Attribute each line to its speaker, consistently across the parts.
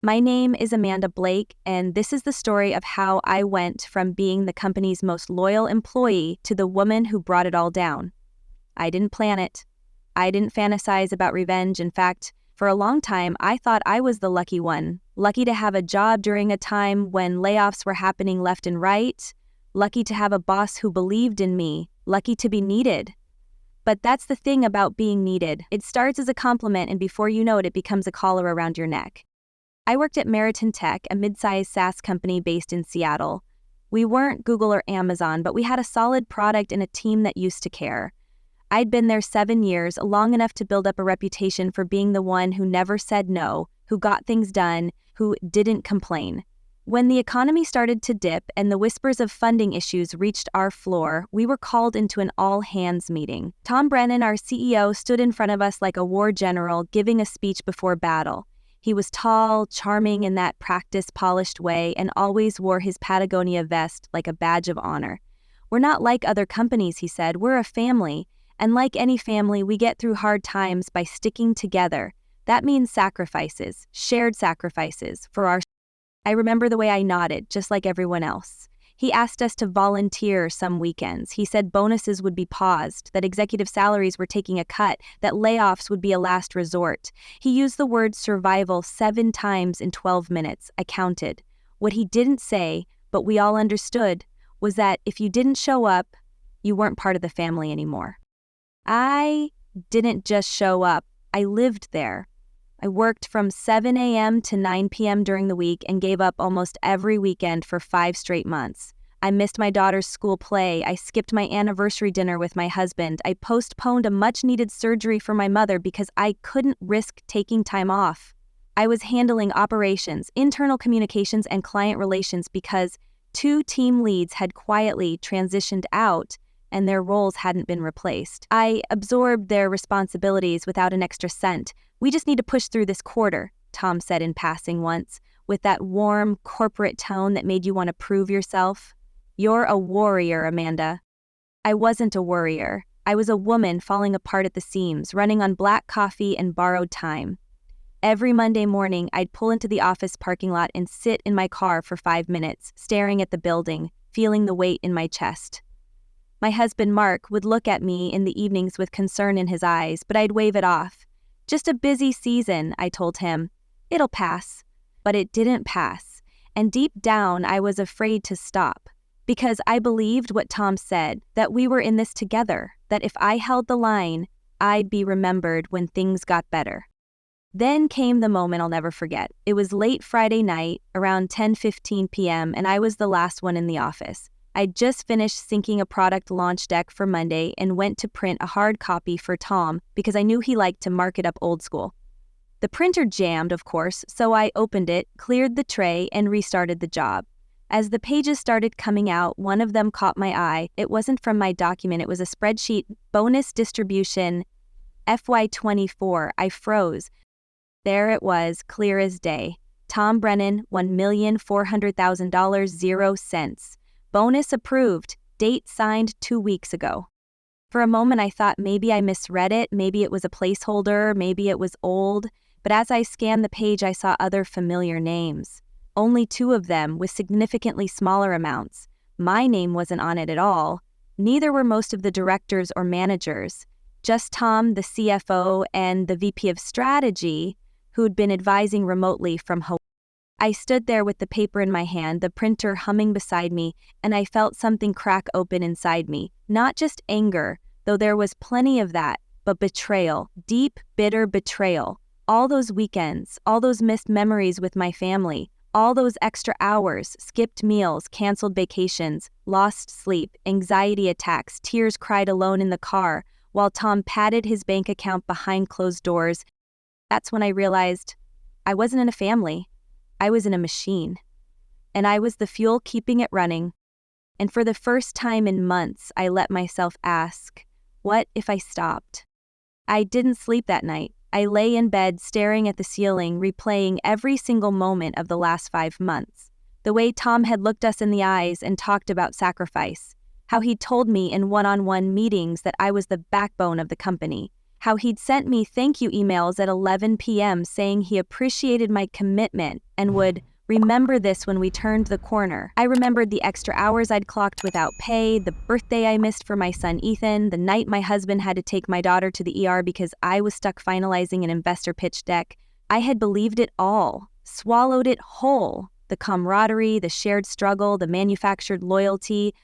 Speaker 1: My name is Amanda Blake, and this is the story of how I went from being the company's most loyal employee to the woman who brought it all down. I didn't plan it. I didn't fantasize about revenge. In fact, for a long time, I thought I was the lucky one, lucky to have a job during a time when layoffs were happening left and right, lucky to have a boss who believed in me, lucky to be needed. But that's the thing about being needed. It starts as a compliment, and before you know it, it becomes a collar around your neck. I worked at Meriton Tech, a mid-sized SaaS company based in Seattle. We weren't Google or Amazon, but we had a solid product and a team that used to care. I'd been there 7 years, long enough to build up a reputation for being the one who never said no, who got things done, who didn't complain. When the economy started to dip and the whispers of funding issues reached our floor, we were called into an all-hands meeting. Tom Brennan, our CEO, stood in front of us like a war general giving a speech before battle. He was tall, charming in that practice-polished way, and always wore his Patagonia vest like a badge of honor. "We're not like other companies," he said. "We're a family. And like any family, we get through hard times by sticking together. That means sacrifices, shared sacrifices, for our..." I remember the way I nodded, just like everyone else. He asked us to volunteer some weekends. He said bonuses would be paused, that executive salaries were taking a cut, that layoffs would be a last resort. He used the word survival 7 times in 12 minutes. I counted. What he didn't say, but we all understood, was that if you didn't show up, you weren't part of the family anymore. I didn't just show up. I lived there. I worked from 7 a.m. to 9 p.m. during the week and gave up almost every weekend for 5 straight months. I missed my daughter's school play. I skipped my anniversary dinner with my husband. I postponed a much-needed surgery for my mother because I couldn't risk taking time off. I was handling operations, internal communications, and client relations because 2 team leads had quietly transitioned out and their roles hadn't been replaced. I absorbed their responsibilities without an extra cent. "We just need to push through this quarter," Tom said in passing once, with that warm, corporate tone that made you want to prove yourself. "You're a warrior, Amanda." I wasn't a warrior. I was a woman falling apart at the seams, running on black coffee and borrowed time. Every Monday morning, I'd pull into the office parking lot and sit in my car for 5 minutes, staring at the building, feeling the weight in my chest. My husband, Mark, would look at me in the evenings with concern in his eyes, but I'd wave it off. "Just a busy season," I told him. "It'll pass." But it didn't pass, and deep down I was afraid to stop, because I believed what Tom said, that we were in this together, that if I held the line, I'd be remembered when things got better. Then came the moment I'll never forget. It was late Friday night, around 10:15 p.m., and I was the last one in the office. I'd just finished syncing a product launch deck for Monday and went to print a hard copy for Tom because I knew he liked to mark it up old school. The printer jammed, of course, so I opened it, cleared the tray, and restarted the job. As the pages started coming out, one of them caught my eye. It wasn't from my document, it was a spreadsheet, bonus distribution, FY24. I froze. There it was, clear as day. Tom Brennan, $1,400,000, 0 cents. Bonus approved, date signed 2 weeks ago. For a moment I thought maybe I misread it, maybe it was a placeholder, maybe it was old, but as I scanned the page I saw other familiar names. Only 2 of them with significantly smaller amounts. My name wasn't on it at all. Neither were most of the directors or managers. Just Tom, the CFO, and the VP of Strategy, who'd been advising remotely from Hawaii. I stood there with the paper in my hand, the printer humming beside me, and I felt something crack open inside me. Not just anger, though there was plenty of that, but betrayal, deep, bitter betrayal. All those weekends, all those missed memories with my family, all those extra hours, skipped meals, canceled vacations, lost sleep, anxiety attacks, tears cried alone in the car, while Tom padded his bank account behind closed doors. That's when I realized I wasn't in a family. I was in a machine, and I was the fuel keeping it running. And for the first time in months, I let myself ask, what if I stopped? I didn't sleep that night. I lay in bed staring at the ceiling, replaying every single moment of the last 5 months. The way Tom had looked us in the eyes and talked about sacrifice. How he told me in one-on-one meetings that I was the backbone of the company. how he'd sent me thank you emails at 11 p.m. saying he appreciated my commitment and would remember this when we turned the corner. I remembered the extra hours I'd clocked without pay, the birthday I missed for my son Ethan, the night my husband had to take my daughter to the ER because I was stuck finalizing an investor pitch deck. I had believed it all, swallowed it whole. The camaraderie, the shared struggle, the manufactured loyalty.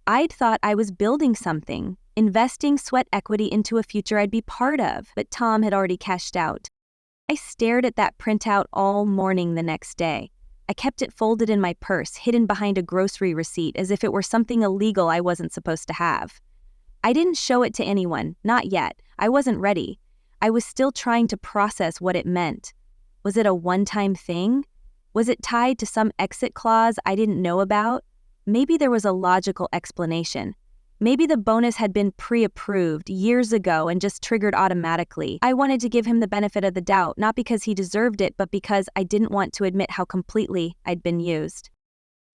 Speaker 1: I'd thought I was building something, investing sweat equity into a future I'd be part of, but Tom had already cashed out. I stared at that printout all morning the next day. I kept it folded in my purse, hidden behind a grocery receipt as if it were something illegal I wasn't supposed to have. I didn't show it to anyone, not yet. I wasn't ready. I was still trying to process what it meant. Was it a one-time thing? Was it tied to some exit clause I didn't know about? Maybe there was a logical explanation. Maybe the bonus had been pre-approved years ago and just triggered automatically. I wanted to give him the benefit of the doubt, not because he deserved it, but because I didn't want to admit how completely I'd been used.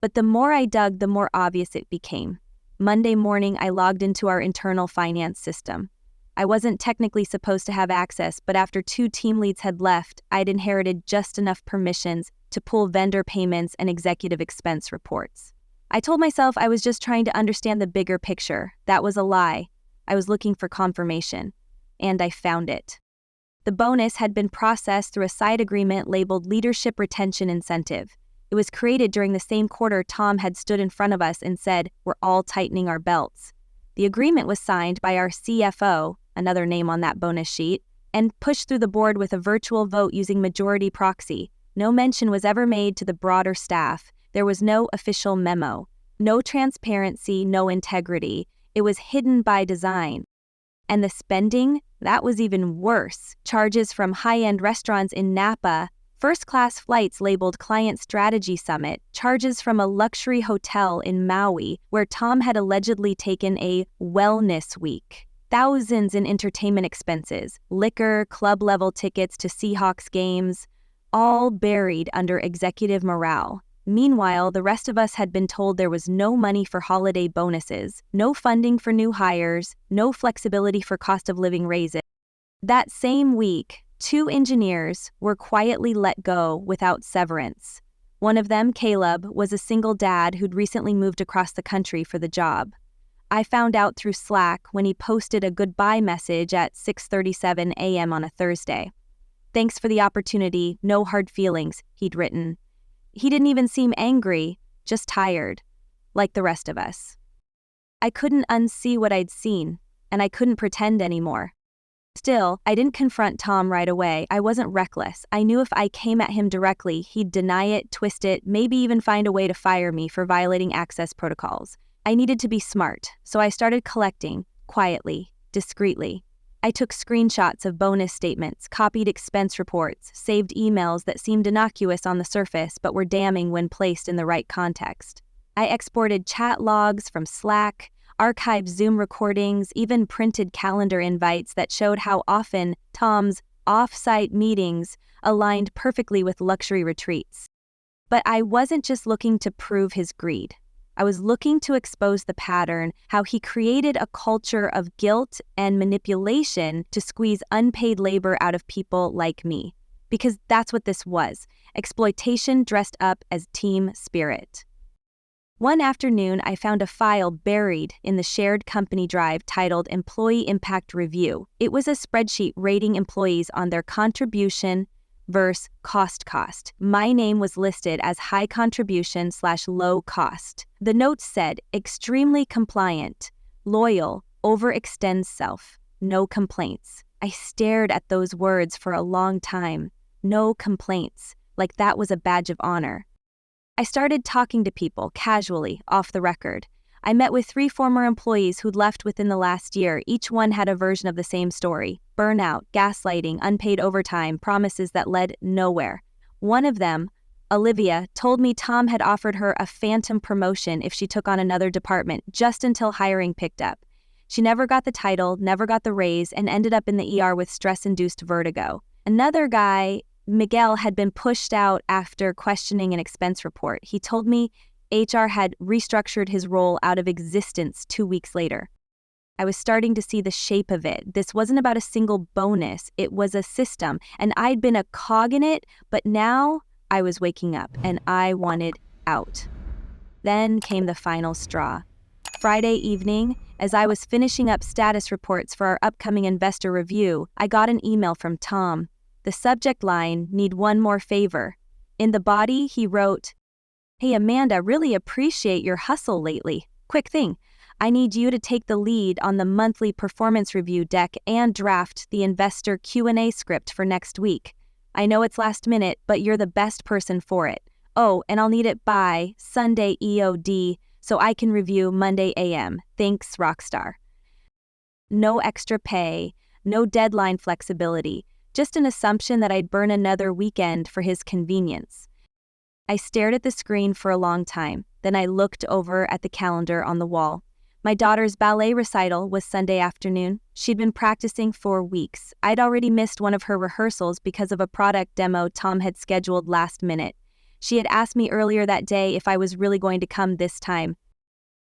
Speaker 1: But the more I dug, the more obvious it became. Monday morning, I logged into our internal finance system. I wasn't technically supposed to have access, but after 2 team leads had left, I'd inherited just enough permissions to pull vendor payments and executive expense reports. I told myself I was just trying to understand the bigger picture. That was a lie. I was looking for confirmation. And I found it. The bonus had been processed through a side agreement labeled Leadership Retention Incentive. It was created during the same quarter Tom had stood in front of us and said, "We're all tightening our belts." The agreement was signed by our CFO, another name on that bonus sheet, and pushed through the board with a virtual vote using majority proxy. No mention was ever made to the broader staff. There was no official memo, no transparency, no integrity. It was hidden by design. And the spending, that was even worse. Charges from high-end restaurants in Napa, first-class flights labeled Client Strategy Summit, charges from a luxury hotel in Maui where Tom had allegedly taken a wellness week. Thousands in entertainment expenses, liquor, club-level tickets to Seahawks games, all buried under executive morale. Meanwhile, the rest of us had been told there was no money for holiday bonuses, no funding for new hires, no flexibility for cost of living raises. That same week, 2 engineers were quietly let go without severance. One of them, Caleb, was a single dad who'd recently moved across the country for the job. I found out through Slack when he posted a goodbye message at 6:37 a.m. on a Thursday. "Thanks for the opportunity, no hard feelings," he'd written. He didn't even seem angry, just tired, like the rest of us. I couldn't unsee what I'd seen, and I couldn't pretend anymore. Still, I didn't confront Tom right away. I wasn't reckless. I knew if I came at him directly, he'd deny it, twist it, maybe even find a way to fire me for violating access protocols. I needed to be smart, so I started collecting, quietly, discreetly. I took screenshots of bonus statements, copied expense reports, saved emails that seemed innocuous on the surface but were damning when placed in the right context. I exported chat logs from Slack, archived Zoom recordings, even printed calendar invites that showed how often Tom's off-site meetings aligned perfectly with luxury retreats. But I wasn't just looking to prove his greed. I was looking to expose the pattern, how he created a culture of guilt and manipulation to squeeze unpaid labor out of people like me. Because that's what this was, exploitation dressed up as team spirit. One afternoon, I found a file buried in the shared company drive titled Employee Impact Review. It was a spreadsheet rating employees on their contribution versus cost. My name was listed as high contribution/low cost. The notes said, extremely compliant, loyal, overextends self, no complaints. I stared at those words for a long time. No complaints, like that was a badge of honor. I started talking to people, casually, off the record. I met with 3 former employees who'd left within the last year. Each one had a version of the same story. Burnout, gaslighting, unpaid overtime, promises that led nowhere. One of them, Olivia, told me Tom had offered her a phantom promotion if she took on another department just until hiring picked up. She never got the title, never got the raise, and ended up in the ER with stress-induced vertigo. Another guy, Miguel, had been pushed out after questioning an expense report. He told me HR had restructured his role out of existence 2 weeks later. I was starting to see the shape of it. This wasn't about a single bonus, it was a system, and I'd been a cog in it, but now I was waking up and I wanted out. Then came the final straw. Friday evening, as I was finishing up status reports for our upcoming investor review, I got an email from Tom. The subject line, "Need one more favor." In the body, he wrote, "Hey Amanda, really appreciate your hustle lately. Quick thing, I need you to take the lead on the monthly performance review deck and draft the investor Q&A script for next week. I know it's last minute, but you're the best person for it. Oh, and I'll need it by Sunday EOD so I can review Monday AM. Thanks, Rockstar." No extra pay, no deadline flexibility, just an assumption that I'd burn another weekend for his convenience. I stared at the screen for a long time, then I looked over at the calendar on the wall. My daughter's ballet recital was Sunday afternoon. She'd been practicing for weeks. I'd already missed one of her rehearsals because of a product demo Tom had scheduled last minute. She had asked me earlier that day if I was really going to come this time.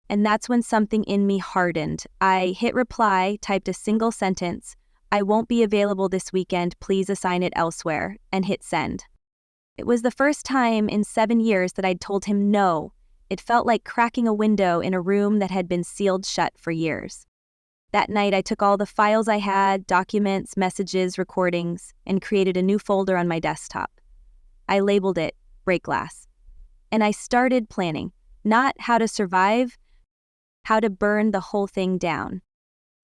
Speaker 1: And that's when something in me hardened. I hit reply, typed a single sentence, "I won't be available this weekend, please assign it elsewhere," and hit send. It was the first time in 7 years that I'd told him no. It felt like cracking a window in a room that had been sealed shut for years. That night, I took all the files I had, documents, messages, recordings, and created a new folder on my desktop. I labeled it Break Glass. And I started planning, not how to survive, how to burn the whole thing down.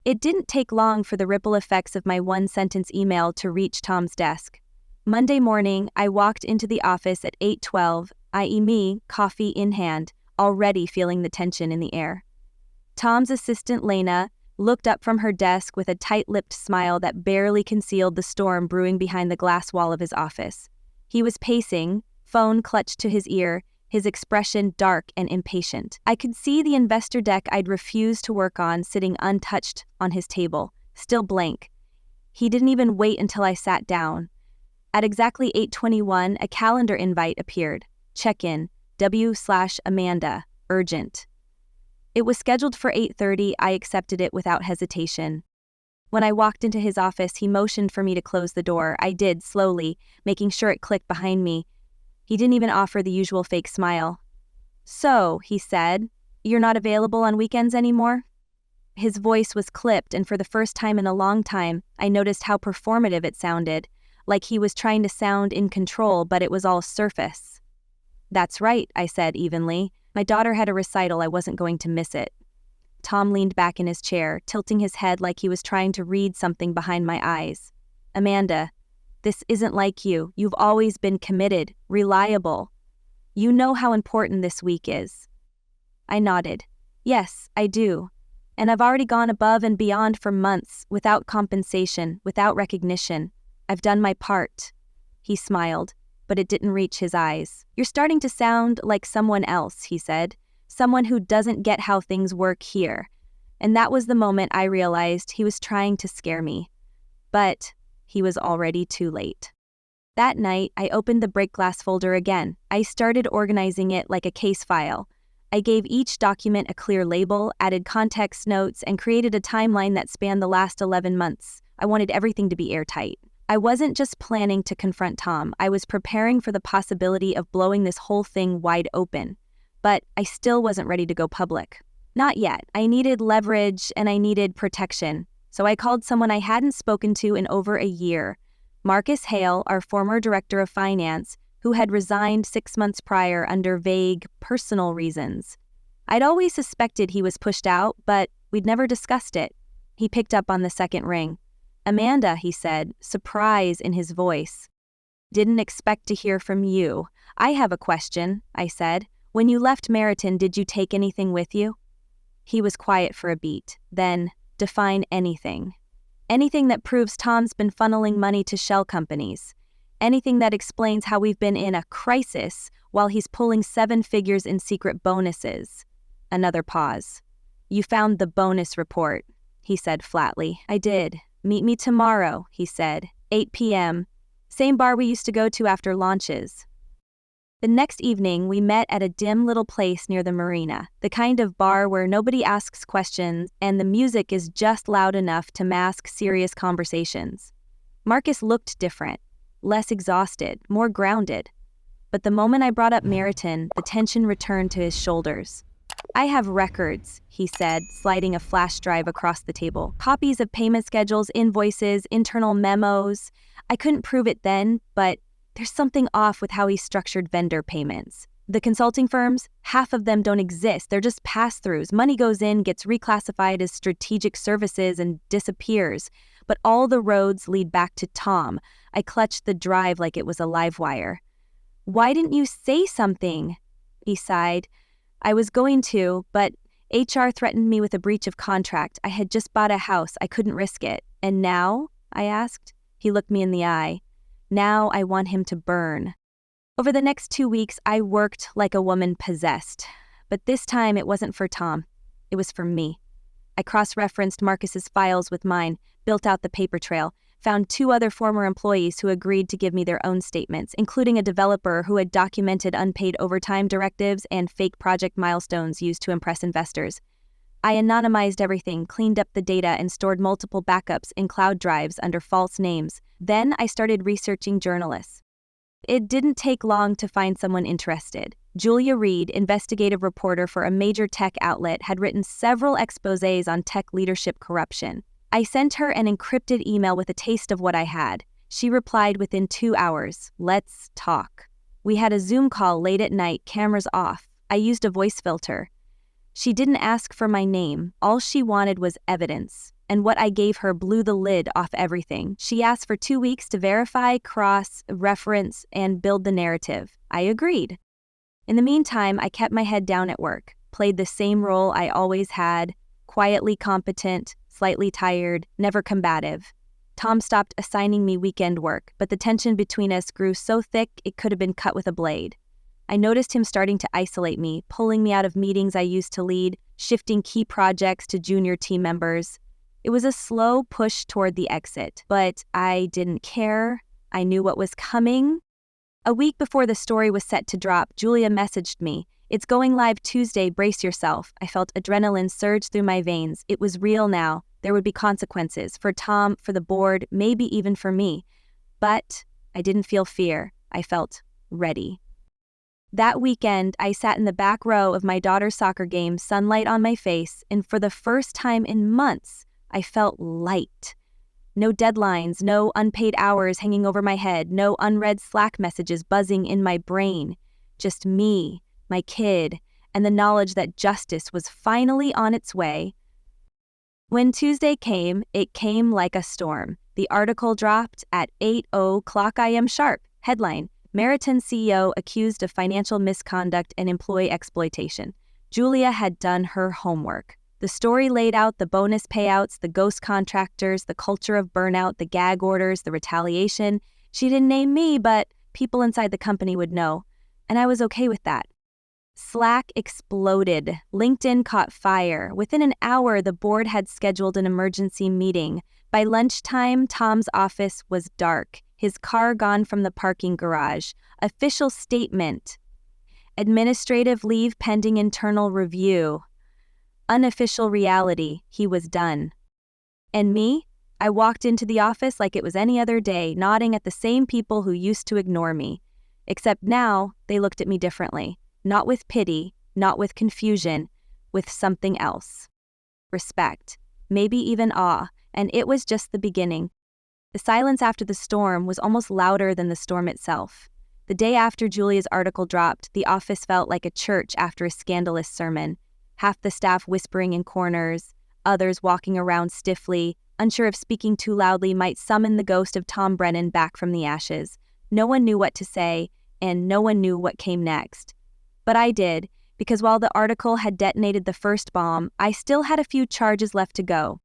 Speaker 1: It didn't take long for the ripple effects of my one-sentence email to reach Tom's desk. Monday morning, I walked into the office at 8:12, i.e. me, coffee in hand, already feeling the tension in the air. Tom's assistant, Lena, looked up from her desk with a tight-lipped smile that barely concealed the storm brewing behind the glass wall of his office. He was pacing, phone clutched to his ear, his expression dark and impatient. I could see the investor deck I'd refused to work on sitting untouched on his table, still blank. He didn't even wait until I sat down. At exactly 8:21, a calendar invite appeared. Check-in, W/Amanda, urgent. It was scheduled for 8:30. I accepted it without hesitation. When I walked into his office, he motioned for me to close the door. I did, slowly, making sure it clicked behind me. He didn't even offer the usual fake smile. "So," he said, "you're not available on weekends anymore?" His voice was clipped, and for the first time in a long time, I noticed how performative it sounded, like he was trying to sound in control, but it was all surface. "That's right," I said evenly. My daughter had a recital, I wasn't going to miss it. Tom leaned back in his chair, tilting his head like he was trying to read something behind my eyes. "Amanda, this isn't like you. You've always been committed, reliable. You know how important this week is." I nodded. "Yes, I do. And I've already gone above and beyond for months, without compensation, without recognition. I've done my part." He smiled, but it didn't reach his eyes. "You're starting to sound like someone else," he said. "Someone who doesn't get how things work here." And that was the moment I realized he was trying to scare me. But he was already too late. That night, I opened the break glass folder again. I started organizing it like a case file. I gave each document a clear label, added context notes, and created a timeline that spanned the last 11 months. I wanted everything to be airtight. I wasn't just planning to confront Tom, I was preparing for the possibility of blowing this whole thing wide open. But I still wasn't ready to go public. Not yet. I needed leverage and I needed protection. So I called someone I hadn't spoken to in over a year. Marcus Hale, our former director of finance, who had resigned 6 months prior under vague, personal reasons. I'd always suspected he was pushed out, but we'd never discussed it. He picked up on the second ring. "Amanda," he said, surprise in his voice. "Didn't expect to hear from you. I have a question," I said. "When you left Meriton, did you take anything with you?" He was quiet for a beat. Then, define anything. Anything that proves Tom's been funneling money to shell companies. Anything that explains how we've been in a crisis while he's pulling 7 figures in secret bonuses. Another pause. "You found the bonus report," he said flatly. "I did. Meet me tomorrow," he said. 8 p.m. Same bar we used to go to after launches. The next evening, we met at a dim little place near the marina, the kind of bar where nobody asks questions and the music is just loud enough to mask serious conversations. Marcus looked different, less exhausted, more grounded. But the moment I brought up Meriton, the tension returned to his shoulders. "I have records," he said, sliding a flash drive across the table. "Copies of payment schedules, invoices, internal memos. I couldn't prove it then, but there's something off with how he structured vendor payments. The consulting firms, half of them don't exist. They're just pass-throughs. Money goes in, gets reclassified as strategic services, and disappears. But all the roads lead back to Tom." I clutched the drive like it was a live wire. "Why didn't you say something?" he sighed. "I was going to, but HR threatened me with a breach of contract. I had just bought a house. I couldn't risk it. And now?" I asked. He looked me in the eye. "Now I want him to burn." Over the next 2 weeks, I worked like a woman possessed. But this time it wasn't for Tom. It was for me. I cross-referenced Marcus's files with mine, built out the paper trail, found 2 other former employees who agreed to give me their own statements, including a developer who had documented unpaid overtime directives and fake project milestones used to impress investors. I anonymized everything, cleaned up the data, and stored multiple backups in cloud drives under false names. Then I started researching journalists. It didn't take long to find someone interested. Julia Reed, investigative reporter for a major tech outlet, had written several exposés on tech leadership corruption. I sent her an encrypted email with a taste of what I had. She replied within 2 hours, "Let's talk." We had a Zoom call late at night, cameras off. I used a voice filter. She didn't ask for my name. All she wanted was evidence. And what I gave her blew the lid off everything. She asked for 2 weeks to verify, cross-reference, and build the narrative. I agreed. In the meantime, I kept my head down at work, played the same role I always had, quietly competent, slightly tired, never combative. Tom stopped assigning me weekend work, but the tension between us grew so thick it could have been cut with a blade. I noticed him starting to isolate me, pulling me out of meetings I used to lead, shifting key projects to junior team members. It was a slow push toward the exit, but I didn't care. I knew what was coming. A week before the story was set to drop, Julia messaged me. "It's going live Tuesday, brace yourself." I felt adrenaline surge through my veins. It was real now. There would be consequences, for Tom, for the board, maybe even for me. But I didn't feel fear. I felt ready. That weekend, I sat in the back row of my daughter's soccer game, sunlight on my face, and for the first time in months, I felt light. No deadlines, no unpaid hours hanging over my head, no unread Slack messages buzzing in my brain. Just me, my kid, and the knowledge that justice was finally on its way. When Tuesday came, it came like a storm. The article dropped at 8:00 a.m. sharp. Headline: Meriton CEO accused of financial misconduct and employee exploitation. Julia had done her homework. The story laid out the bonus payouts, the ghost contractors, the culture of burnout, the gag orders, the retaliation. She didn't name me, but people inside the company would know. And I was okay with that. Slack exploded. LinkedIn caught fire. Within an hour, the board had scheduled an emergency meeting. By lunchtime, Tom's office was dark, his car gone from the parking garage. Official statement: administrative leave pending internal review. Unofficial reality: he was done. And me? I walked into the office like it was any other day, nodding at the same people who used to ignore me. Except now, they looked at me differently. Not with pity, not with confusion, with something else. Respect, maybe even awe, and it was just the beginning. The silence after the storm was almost louder than the storm itself. The day after Julia's article dropped, the office felt like a church after a scandalous sermon. Half the staff whispering in corners, others walking around stiffly, unsure if speaking too loudly might summon the ghost of Tom Brennan back from the ashes. No one knew what to say, and no one knew what came next. But I did, because while the article had detonated the first bomb, I still had a few charges left to go.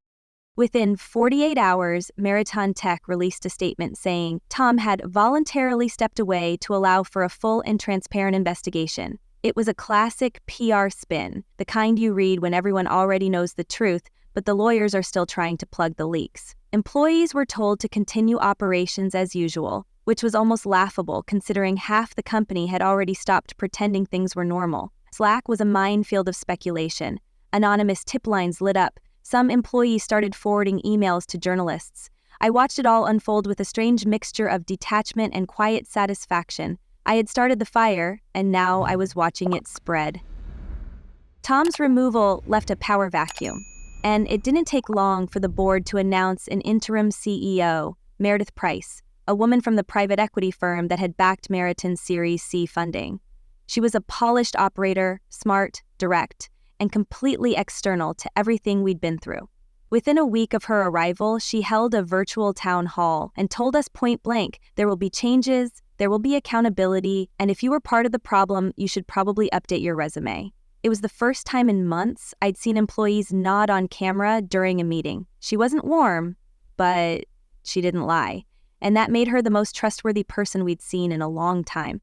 Speaker 1: Within 48 hours, Meriton Tech released a statement saying Tom had voluntarily stepped away to allow for a full and transparent investigation. It was a classic PR spin, the kind you read when everyone already knows the truth, but the lawyers are still trying to plug the leaks. Employees were told to continue operations as usual, which was almost laughable considering half the company had already stopped pretending things were normal. Slack was a minefield of speculation. Anonymous tip lines lit up. Some employees started forwarding emails to journalists. I watched it all unfold with a strange mixture of detachment and quiet satisfaction. I had started the fire, and now I was watching it spread. Tom's removal left a power vacuum, and it didn't take long for the board to announce an interim CEO, Meredith Price, a woman from the private equity firm that had backed Meriton's Series C funding. She was a polished operator, smart, direct, and completely external to everything we'd been through. Within a week of her arrival, she held a virtual town hall and told us point blank, there will be changes, there will be accountability, and if you were part of the problem, you should probably update your resume. It was the first time in months I'd seen employees nod on camera during a meeting. She wasn't warm, but she didn't lie, and that made her the most trustworthy person we'd seen in a long time.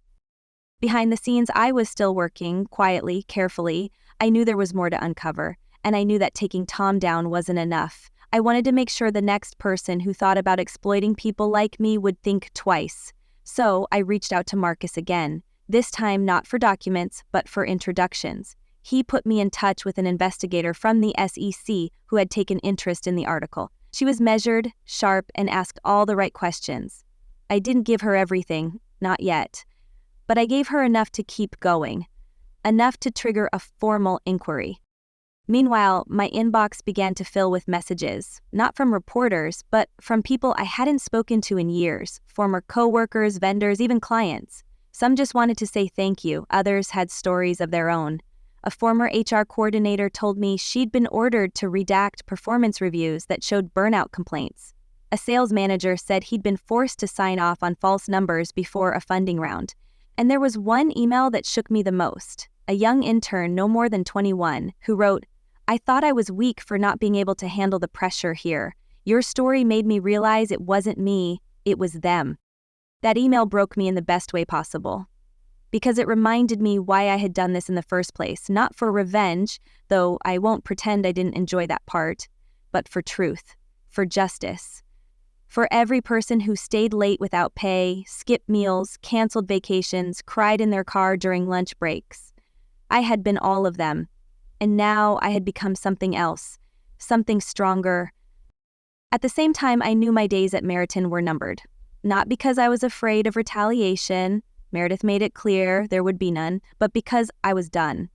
Speaker 1: Behind the scenes, I was still working, quietly, carefully. I knew there was more to uncover, and I knew that taking Tom down wasn't enough. I wanted to make sure the next person who thought about exploiting people like me would think twice. So I reached out to Marcus again, this time not for documents, but for introductions. He put me in touch with an investigator from the SEC who had taken interest in the article. She was measured, sharp, and asked all the right questions. I didn't give her everything, not yet. But I gave her enough to keep going, enough to trigger a formal inquiry. Meanwhile, my inbox began to fill with messages, not from reporters, but from people I hadn't spoken to in years, former coworkers, vendors, even clients. Some just wanted to say thank you, others had stories of their own. A former HR coordinator told me she'd been ordered to redact performance reviews that showed burnout complaints. A sales manager said he'd been forced to sign off on false numbers before a funding round. And there was one email that shook me the most, a young intern no more than 21, who wrote, "I thought I was weak for not being able to handle the pressure here. Your story made me realize it wasn't me, it was them." That email broke me in the best way possible, because it reminded me why I had done this in the first place, not for revenge, though I won't pretend I didn't enjoy that part, but for truth, for justice. For every person who stayed late without pay, skipped meals, canceled vacations, cried in their car during lunch breaks. I had been all of them, and now I had become something else, something stronger. At the same time, I knew my days at Meriton were numbered. Not because I was afraid of retaliation, Meredith made it clear there would be none, but because I was done.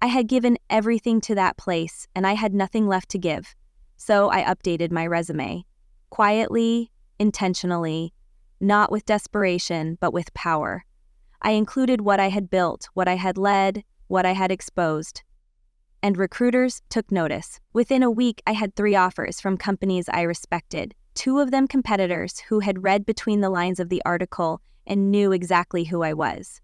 Speaker 1: I had given everything to that place, and I had nothing left to give. So I updated my resume. Quietly, intentionally, not with desperation, but with power. I included what I had built, what I had led, what I had exposed. And recruiters took notice. Within a week, I had 3 offers from companies I respected, 2 of them competitors who had read between the lines of the article and knew exactly who I was.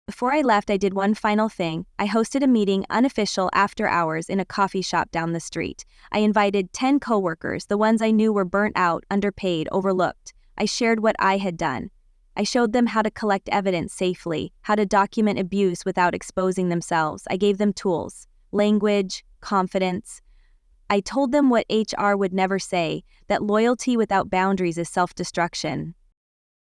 Speaker 1: Before I left, I did one final thing. I hosted a meeting unofficial after hours in a coffee shop down the street. I invited 10 coworkers, the ones I knew were burnt out, underpaid, overlooked. I shared what I had done. I showed them how to collect evidence safely, how to document abuse without exposing themselves. I gave them tools, language, confidence. I told them what HR would never say, that loyalty without boundaries is self-destruction.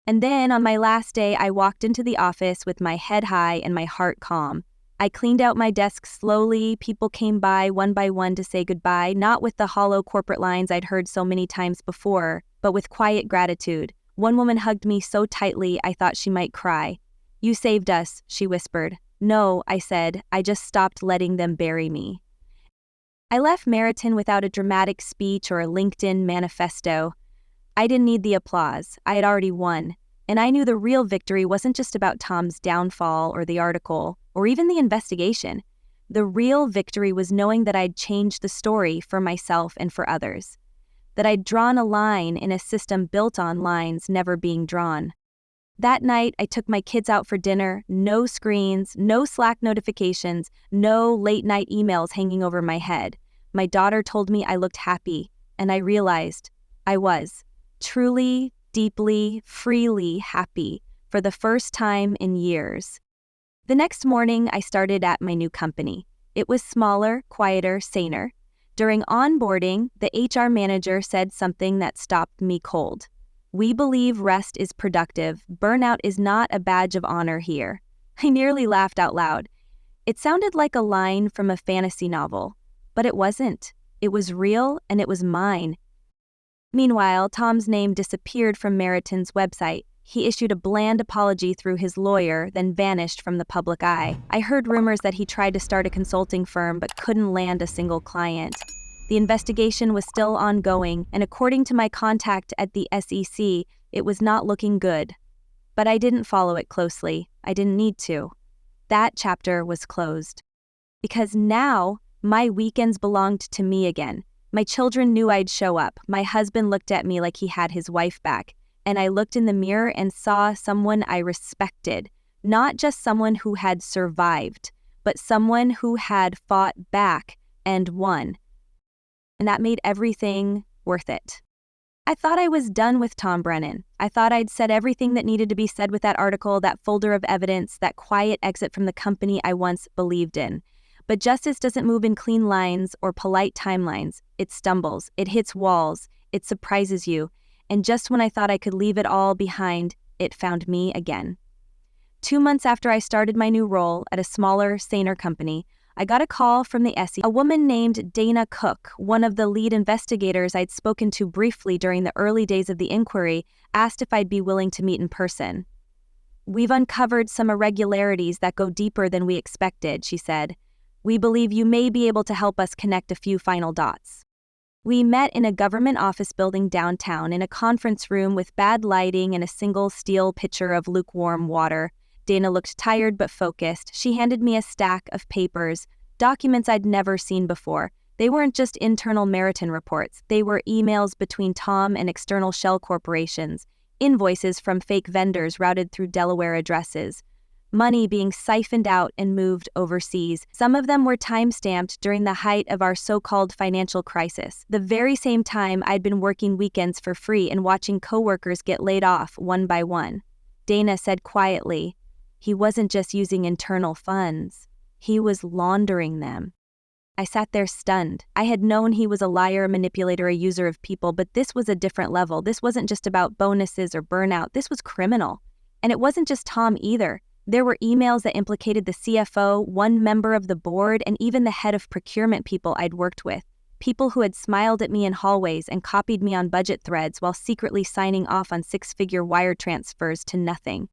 Speaker 1: And then, on my last day, I walked into the office with my head high and my heart calm. I cleaned out my desk slowly. People came by one to say goodbye, not with the hollow corporate lines I'd heard so many times before, but with quiet gratitude. One woman hugged me so tightly I thought she might cry. "You saved us," she whispered. "No," I said, "I just stopped letting them bury me." I left Meriton without a dramatic speech or a LinkedIn manifesto. I didn't need the applause. I had already won. And I knew the real victory wasn't just about Tom's downfall or the article, or even the investigation. The real victory was knowing that I'd changed the story for myself and for others. That I'd drawn a line in a system built on lines never being drawn. That night, I took my kids out for dinner, no screens, no Slack notifications, no late-night emails hanging over my head. My daughter told me I looked happy, and I realized I was. Truly, deeply, freely happy for the first time in years. The next morning, I started at my new company. It was smaller, quieter, saner. During onboarding, the HR manager said something that stopped me cold. We believe rest is productive. Burnout is not a badge of honor here. I nearly laughed out loud. It sounded like a line from a fantasy novel, but it wasn't. It was real, and it was mine. Meanwhile, Tom's name disappeared from Meriton's website. He issued a bland apology through his lawyer, then vanished from the public eye. I heard rumors that he tried to start a consulting firm but couldn't land a single client. The investigation was still ongoing, and according to my contact at the SEC, it was not looking good. But I didn't follow it closely. I didn't need to. That chapter was closed. Because now, my weekends belonged to me again. My children knew I'd show up. My husband looked at me like he had his wife back. And I looked in the mirror and saw someone I respected. Not just someone who had survived, but someone who had fought back and won. And that made everything worth it. I thought I was done with Tom Brennan. I thought I'd said everything that needed to be said with that article, that folder of evidence, that quiet exit from the company I once believed in. But justice doesn't move in clean lines or polite timelines. It stumbles, it hits walls, it surprises you. And just when I thought I could leave it all behind, it found me again. 2 months after I started my new role at a smaller, saner company, I got a call from the SEC. A woman named Dana Cook, one of the lead investigators I'd spoken to briefly during the early days of the inquiry, asked if I'd be willing to meet in person. "We've uncovered some irregularities that go deeper than we expected," she said. "We believe you may be able to help us connect a few final dots." We met in a government office building downtown in a conference room with bad lighting and a single steel pitcher of lukewarm water. Dana looked tired but focused. She handed me a stack of papers, documents I'd never seen before. They weren't just internal Meriton reports. They were emails between Tom and external shell corporations, invoices from fake vendors routed through Delaware addresses, money being siphoned out and moved overseas. Some of them were time-stamped during the height of our so-called financial crisis, the very same time I'd been working weekends for free and watching coworkers get laid off one by one. Dana said quietly, "He wasn't just using internal funds. He was laundering them." I sat there stunned. I had known he was a liar, manipulator, a user of people, but this was a different level. This wasn't just about bonuses or burnout. This was criminal. And it wasn't just Tom either. There were emails that implicated the CFO, one member of the board, and even the head of procurement people I'd worked with. People who had smiled at me in hallways and copied me on budget threads while secretly signing off on six-figure wire transfers to nothing.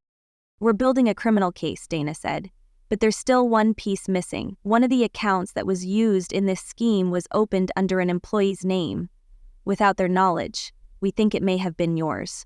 Speaker 1: "We're building a criminal case," Dana said. "But there's still one piece missing. One of the accounts that was used in this scheme was opened under an employee's name. Without their knowledge, we think it may have been yours."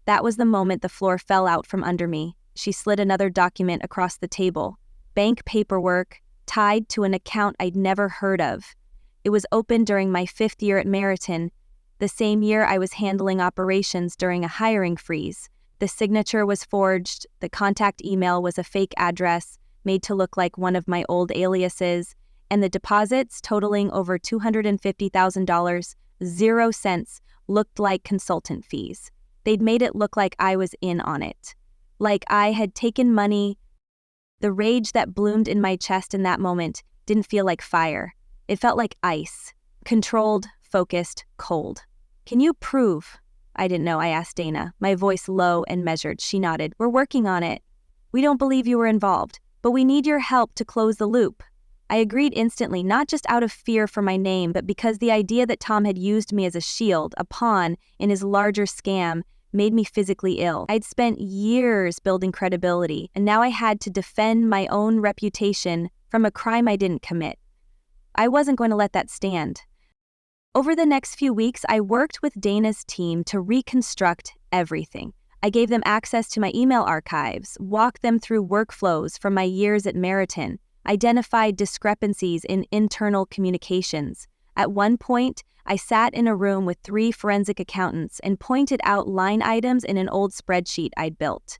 Speaker 1: That was the moment the floor fell out from under me. She slid another document across the table. Bank paperwork tied to an account I'd never heard of. It was opened during my 5th year at Meriton, the same year I was handling operations during a hiring freeze. The signature was forged, the contact email was a fake address, made to look like one of my old aliases, and the deposits, totaling over $250,000, 0 cents, looked like consultant fees. They'd made it look like I was in on it. Like I had taken money. The rage that bloomed in my chest in that moment didn't feel like fire. It felt like ice. Controlled, focused, cold. "Can you prove?" "I didn't know," I asked Dana, my voice low and measured. She nodded. "We're working on it. We don't believe you were involved, but we need your help to close the loop." I agreed instantly, not just out of fear for my name, but because the idea that Tom had used me as a shield, a pawn in his larger scam, made me physically ill. I'd spent years building credibility, and now I had to defend my own reputation from a crime I didn't commit. I wasn't going to let that stand. Over the next few weeks, I worked with Dana's team to reconstruct everything. I gave them access to my email archives, walked them through workflows from my years at Meriton, identified discrepancies in internal communications. At one point, I sat in a room with 3 forensic accountants and pointed out line items in an old spreadsheet I'd built.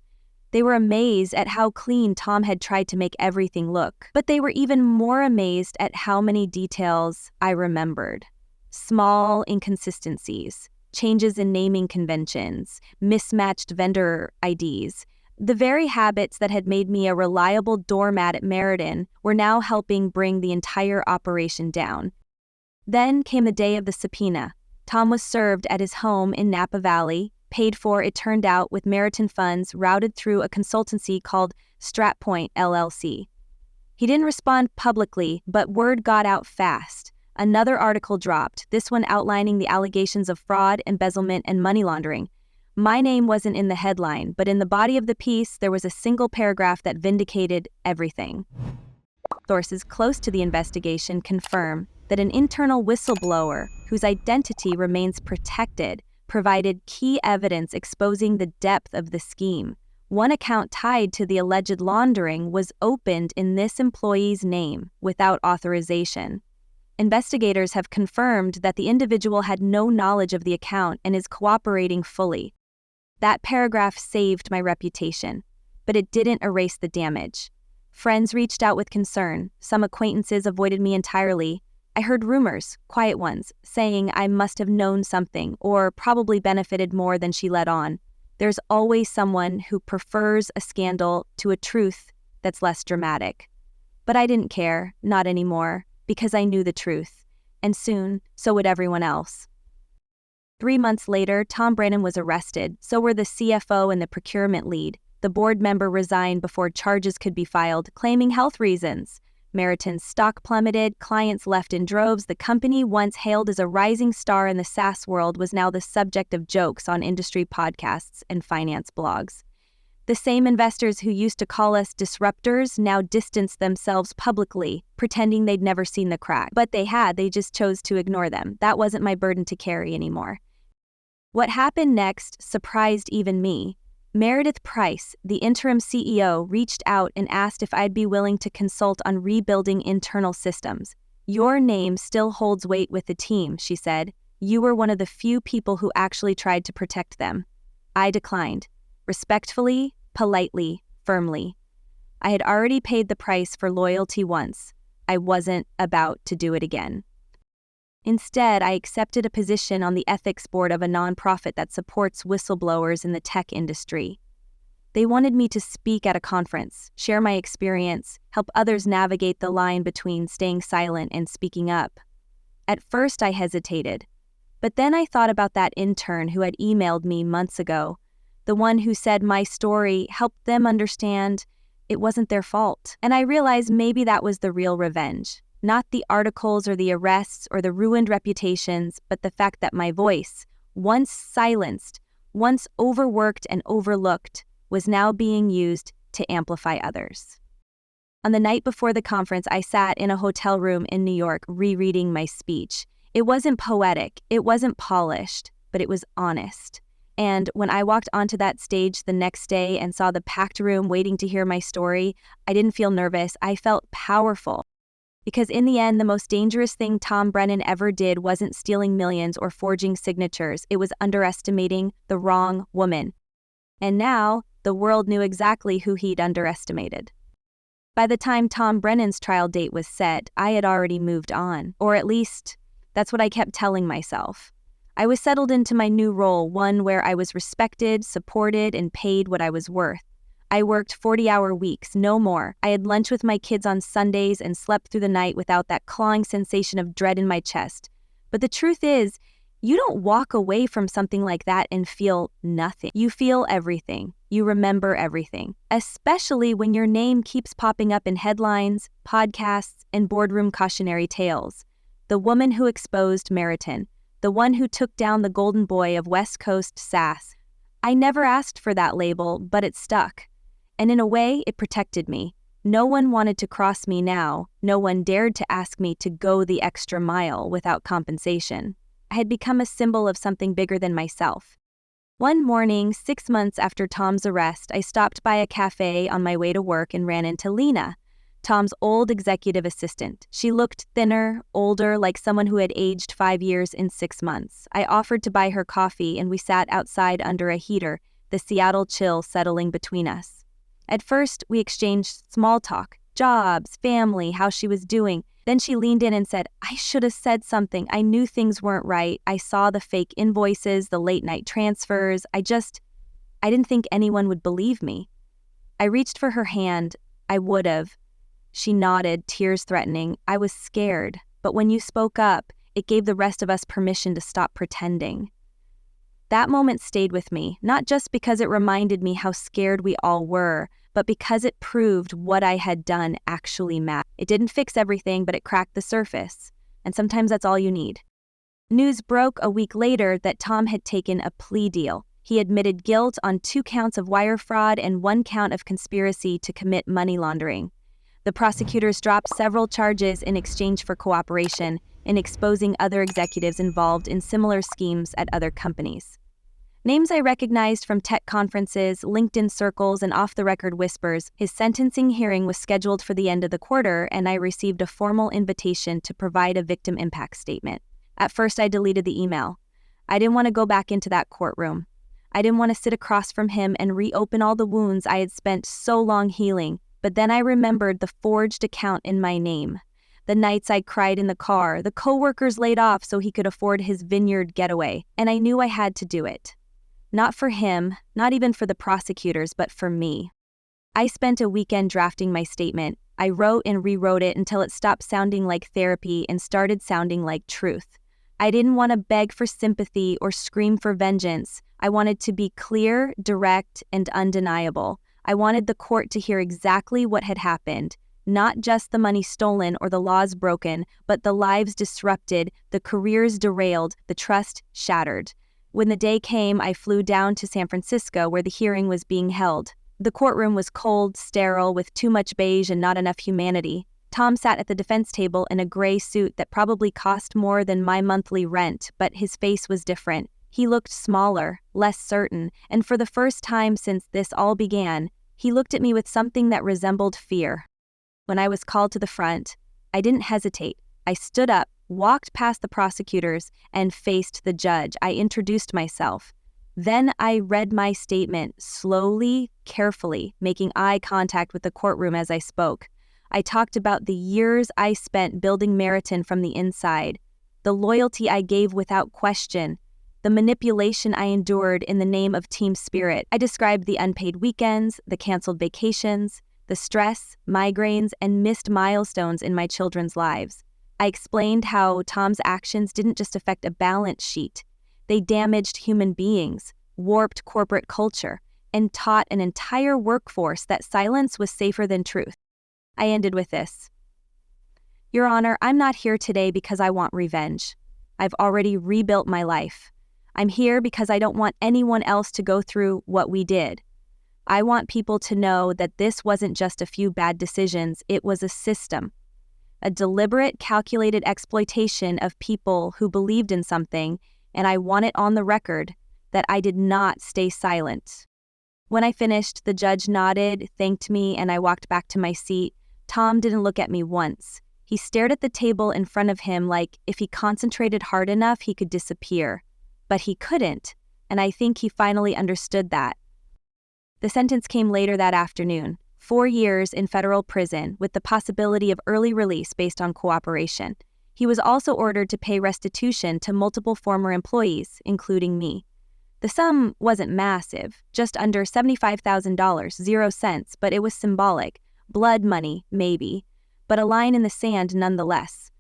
Speaker 1: They were amazed at how clean Tom had tried to make everything look, but they were even more amazed at how many details I remembered. Small inconsistencies, changes in naming conventions, mismatched vendor IDs. The very habits that had made me a reliable doormat at Meriton were now helping bring the entire operation down. Then came the day of the subpoena. Tom was served at his home in Napa Valley. paid for, it turned out, with Meriton funds routed through a consultancy called StratPoint LLC. He didn't respond publicly, but word got out fast. Another article dropped, this one outlining the allegations of fraud, embezzlement, and money laundering. My name wasn't in the headline, but in the body of the piece, there was a single paragraph that vindicated everything. Sources close to the investigation confirm that an internal whistleblower, whose identity remains protected, provided key evidence exposing the depth of the scheme. One account tied to the alleged laundering was opened in this employee's name without authorization. Investigators have confirmed that the individual had no knowledge of the account and is cooperating fully. That paragraph saved my reputation, but it didn't erase the damage. Friends reached out with concern. Some acquaintances avoided me entirely. I heard rumors, quiet ones, saying I must have known something or probably benefited more than she let on. There's always someone who prefers a scandal to a truth that's less dramatic. But I didn't care, not anymore, because I knew the truth. And soon, so would everyone else. 3 months later, Tom Brennan was arrested. So were the CFO and the procurement lead. The board member resigned before charges could be filed, claiming health reasons. Meriton's stock plummeted, clients left in droves. The company, once hailed as a rising star in the SaaS world, was now the subject of jokes on industry podcasts and finance blogs. The same investors who used to call us disruptors now distanced themselves publicly, pretending they'd never seen the crack. But they just chose to ignore them. That wasn't my burden to carry anymore. What happened next surprised even me. Meredith Price, the interim CEO, reached out and asked if I'd be willing to consult on rebuilding internal systems. "Your name still holds weight with the team," she said. "You were one of the few people who actually tried to protect them." I declined. Respectfully, politely, firmly. I had already paid the price for loyalty once. I wasn't about to do it again. Instead, I accepted a position on the ethics board of a nonprofit that supports whistleblowers in the tech industry. They wanted me to speak at a conference, share my experience, help others navigate the line between staying silent and speaking up. At first, I hesitated, but then I thought about that intern who had emailed me months ago, the one who said my story helped them understand it wasn't their fault. And I realized maybe that was the real revenge. Not the articles or the arrests or the ruined reputations, but the fact that my voice, once silenced, once overworked and overlooked, was now being used to amplify others. On the night before the conference, I sat in a hotel room in New York rereading my speech. It wasn't poetic, it wasn't polished, but it was honest. And when I walked onto that stage the next day and saw the packed room waiting to hear my story, I didn't feel nervous, I felt powerful. Because in the end, the most dangerous thing Tom Brennan ever did wasn't stealing millions or forging signatures. It was underestimating the wrong woman. And now, the world knew exactly who he'd underestimated. By the time Tom Brennan's trial date was set, I had already moved on. Or at least, that's what I kept telling myself. I was settled into my new role, one where I was respected, supported, and paid what I was worth. I worked 40-hour weeks, no more. I had lunch with my kids on Sundays and slept through the night without that clawing sensation of dread in my chest. But the truth is, you don't walk away from something like that and feel nothing. You feel everything. You remember everything. Especially when your name keeps popping up in headlines, podcasts, and boardroom cautionary tales. The woman who exposed Meriton. The one who took down the golden boy of West Coast SaaS. I never asked for that label, but it stuck. And in a way, it protected me. No one wanted to cross me now. No one dared to ask me to go the extra mile without compensation. I had become a symbol of something bigger than myself. One morning, 6 months after Tom's arrest, I stopped by a cafe on my way to work and ran into Lena, Tom's old executive assistant. She looked thinner, older, like someone who had aged 5 years in 6 months. I offered to buy her coffee, and we sat outside under a heater, the Seattle chill settling between us. At first, we exchanged small talk, jobs, family, how she was doing. Then she leaned in and said, "I should have said something. I knew things weren't right. I saw the fake invoices, the late-night transfers. I didn't think anyone would believe me." I reached for her hand. I would have. She nodded, tears threatening. I was scared, but when you spoke up, it gave the rest of us permission to stop pretending. That moment stayed with me, not just because it reminded me how scared we all were, but because it proved what I had done actually mattered. It didn't fix everything, but it cracked the surface. And sometimes that's all you need. News broke a week later that Tom had taken a plea deal. He admitted guilt on 2 counts of wire fraud and 1 count of conspiracy to commit money laundering. The prosecutors dropped several charges in exchange for cooperation in exposing other executives involved in similar schemes at other companies. Names I recognized from tech conferences, LinkedIn circles, and off-the-record whispers. His sentencing hearing was scheduled for the end of the quarter, and I received a formal invitation to provide a victim impact statement. At first, I deleted the email. I didn't want to go back into that courtroom. I didn't want to sit across from him and reopen all the wounds I had spent so long healing. But then I remembered the forged account in my name. The nights I cried in the car, the coworkers laid off so he could afford his vineyard getaway, and I knew I had to do it. Not for him, not even for the prosecutors, but for me. I spent a weekend drafting my statement. I wrote and rewrote it until it stopped sounding like therapy and started sounding like truth. I didn't want to beg for sympathy or scream for vengeance. I wanted to be clear, direct, and undeniable. I wanted the court to hear exactly what had happened, not just the money stolen or the laws broken, but the lives disrupted, the careers derailed, the trust shattered. When the day came, I flew down to San Francisco where the hearing was being held. The courtroom was cold, sterile, with too much beige and not enough humanity. Tom sat at the defense table in a gray suit that probably cost more than my monthly rent, but his face was different. He looked smaller, less certain, and for the first time since this all began, he looked at me with something that resembled fear. When I was called to the front, I didn't hesitate. I stood up, walked past the prosecutors, and faced the judge. I introduced myself. Then I read my statement slowly, carefully, making eye contact with the courtroom as I spoke. I talked about the years I spent building Meriton from the inside, the loyalty I gave without question, the manipulation I endured in the name of team spirit. I described the unpaid weekends, the canceled vacations, the stress, migraines, and missed milestones in my children's lives. I explained how Tom's actions didn't just affect a balance sheet. They damaged human beings, warped corporate culture, and taught an entire workforce that silence was safer than truth. I ended with this. Your Honor, I'm not here today because I want revenge. I've already rebuilt my life. I'm here because I don't want anyone else to go through what we did. I want people to know that this wasn't just a few bad decisions, it was a system. A deliberate, calculated exploitation of people who believed in something, and I want it on the record that I did not stay silent. When I finished, the judge nodded, thanked me, and I walked back to my seat. Tom didn't look at me once. He stared at the table in front of him like if he concentrated hard enough, he could disappear. But he couldn't, and I think he finally understood that. The sentence came later that afternoon. 4 years in federal prison with the possibility of early release based on cooperation. He was also ordered to pay restitution to multiple former employees, including me. The sum wasn't massive, just under $75,000, 0 cents, but it was symbolic. Blood money, maybe, but a line in the sand nonetheless.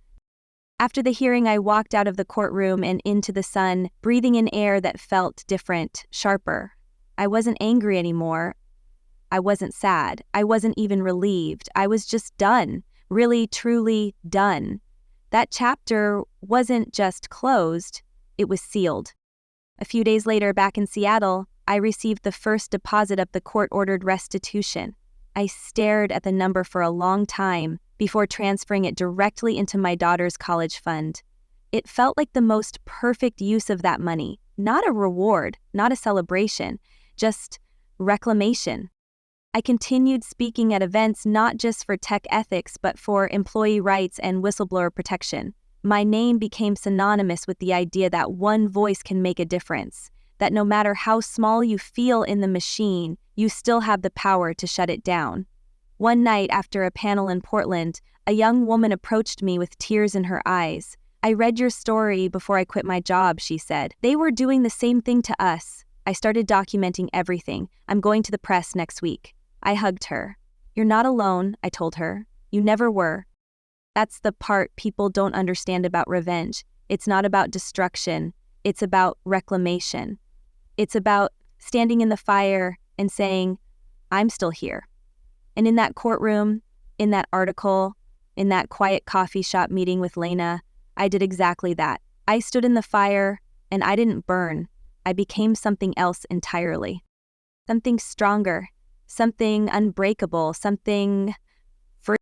Speaker 1: After the hearing, I walked out of the courtroom and into the sun, breathing in air that felt different, sharper. I wasn't angry anymore. I wasn't sad. I wasn't even relieved. I was just done. Really, truly done. That chapter wasn't just closed, it was sealed. A few days later, back in Seattle, I received the first deposit of the court-ordered restitution. I stared at the number for a long time before transferring it directly into my daughter's college fund. It felt like the most perfect use of that money. Not a reward, not a celebration, just reclamation. I continued speaking at events not just for tech ethics, but for employee rights and whistleblower protection. My name became synonymous with the idea that one voice can make a difference, that no matter how small you feel in the machine, you still have the power to shut it down. One night after a panel in Portland, a young woman approached me with tears in her eyes. I read your story before I quit my job, she said. They were doing the same thing to us. I started documenting everything. I'm going to the press next week. I hugged her. You're not alone, I told her. You never were. That's the part people don't understand about revenge. It's not about destruction. It's about reclamation. It's about standing in the fire and saying, I'm still here. And in that courtroom, in that article, in that quiet coffee shop meeting with Lena, I did exactly that. I stood in the fire and I didn't burn. I became something else entirely. Something stronger, something unbreakable, something free.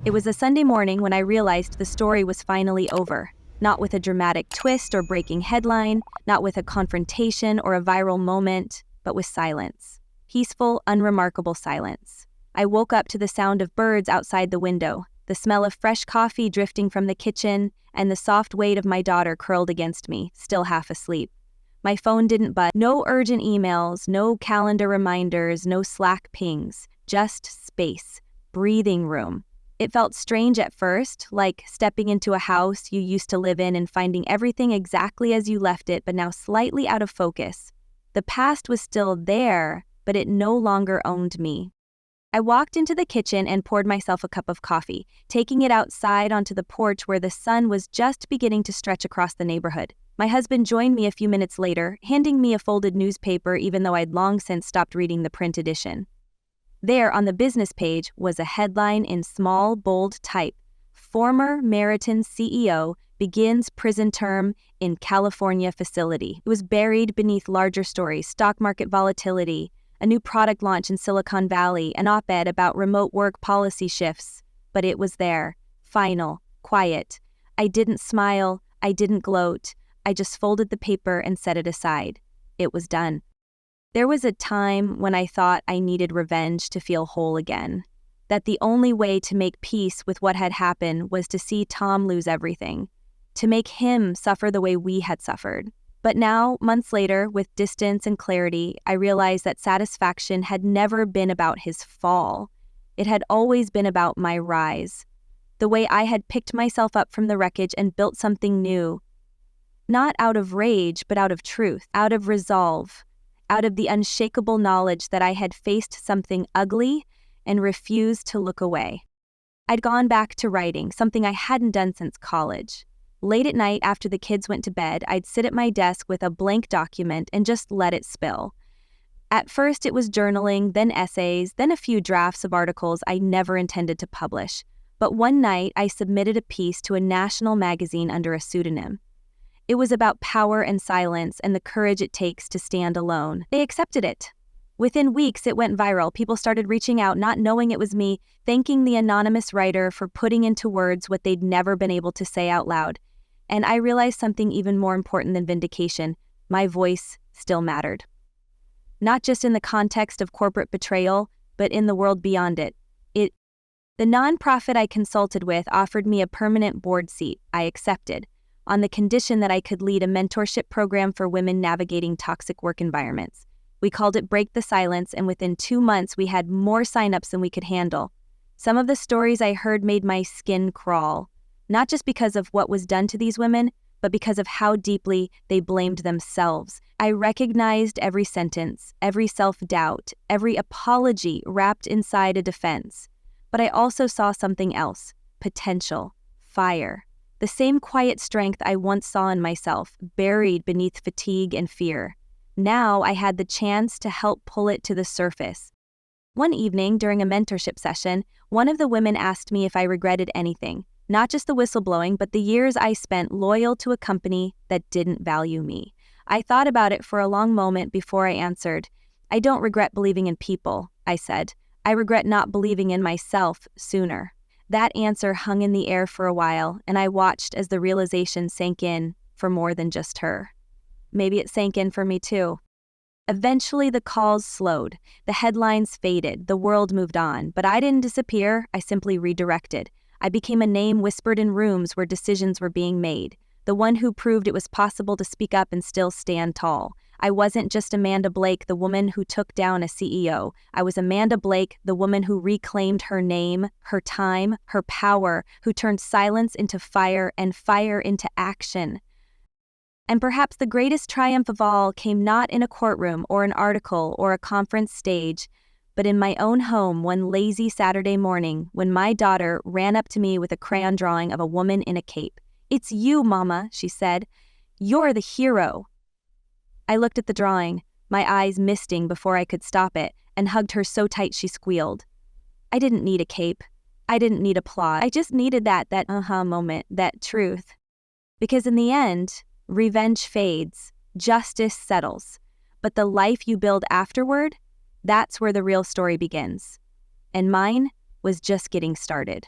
Speaker 1: It was a Sunday morning when I realized the story was finally over. Not with a dramatic twist or breaking headline, not with a confrontation or a viral moment, but with silence. Peaceful, unremarkable silence. I woke up to the sound of birds outside the window, the smell of fresh coffee drifting from the kitchen, and the soft weight of my daughter curled against me, still half asleep. My phone didn't buzz. No urgent emails, no calendar reminders, no Slack pings. Just space, breathing room. It felt strange at first, like stepping into a house you used to live in and finding everything exactly as you left it, but now slightly out of focus. The past was still there, but it no longer owned me. I walked into the kitchen and poured myself a cup of coffee, taking it outside onto the porch where the sun was just beginning to stretch across the neighborhood. My husband joined me a few minutes later, handing me a folded newspaper even though I'd long since stopped reading the print edition. There, on the business page, was a headline in small, bold type. Former Meriton CEO begins prison term in California facility. It was buried beneath larger stories: stock market volatility, a new product launch in Silicon Valley, an op-ed about remote work policy shifts. But it was there, final, quiet. I didn't smile, I didn't gloat. I just folded the paper and set it aside. It was done. There was a time when I thought I needed revenge to feel whole again, that the only way to make peace with what had happened was to see Tom lose everything, to make him suffer the way we had suffered. But now, months later, with distance and clarity, I realized that satisfaction had never been about his fall. It had always been about my rise, the way I had picked myself up from the wreckage and built something new, not out of rage, but out of truth, out of resolve, out of the unshakable knowledge that I had faced something ugly and refused to look away. I'd gone back to writing, something I hadn't done since college. Late at night, after the kids went to bed, I'd sit at my desk with a blank document and just let it spill. At first, it was journaling, then essays, then a few drafts of articles I never intended to publish. But one night, I submitted a piece to a national magazine under a pseudonym. It was about power and silence and the courage it takes to stand alone. They accepted it. Within weeks, it went viral. People started reaching out, not knowing it was me, thanking the anonymous writer for putting into words what they'd never been able to say out loud. And I realized something even more important than vindication. My voice still mattered. Not just in the context of corporate betrayal, but in the world beyond it. The nonprofit I consulted with offered me a permanent board seat. I accepted, on the condition that I could lead a mentorship program for women navigating toxic work environments. We called it Break the Silence, and within 2 months we had more signups than we could handle. Some of the stories I heard made my skin crawl, not just because of what was done to these women, but because of how deeply they blamed themselves. I recognized every sentence, every self-doubt, every apology wrapped inside a defense. But I also saw something else: potential, fire. The same quiet strength I once saw in myself, buried beneath fatigue and fear. Now I had the chance to help pull it to the surface. One evening, during a mentorship session, one of the women asked me if I regretted anything, not just the whistleblowing, but the years I spent loyal to a company that didn't value me. I thought about it for a long moment before I answered. I don't regret believing in people, I said. I regret not believing in myself sooner. That answer hung in the air for a while, and I watched as the realization sank in for more than just her. Maybe it sank in for me too. Eventually, the calls slowed, the headlines faded, the world moved on, but I didn't disappear, I simply redirected. I became a name whispered in rooms where decisions were being made, the one who proved it was possible to speak up and still stand tall. I wasn't just Amanda Blake, the woman who took down a CEO. I was Amanda Blake, the woman who reclaimed her name, her time, her power, who turned silence into fire and fire into action. And perhaps the greatest triumph of all came not in a courtroom or an article or a conference stage, but in my own home one lazy Saturday morning when my daughter ran up to me with a crayon drawing of a woman in a cape. "It's you, Mama," she said. "You're the hero." I looked at the drawing. my eyes misting before I could stop it, and hugged her so tight she squealed. I didn't need a cape. I didn't need applause. I just needed that uh-huh moment, that truth. Because in the end, revenge fades, justice settles, but the life you build afterward, that's where the real story begins. And mine was just getting started.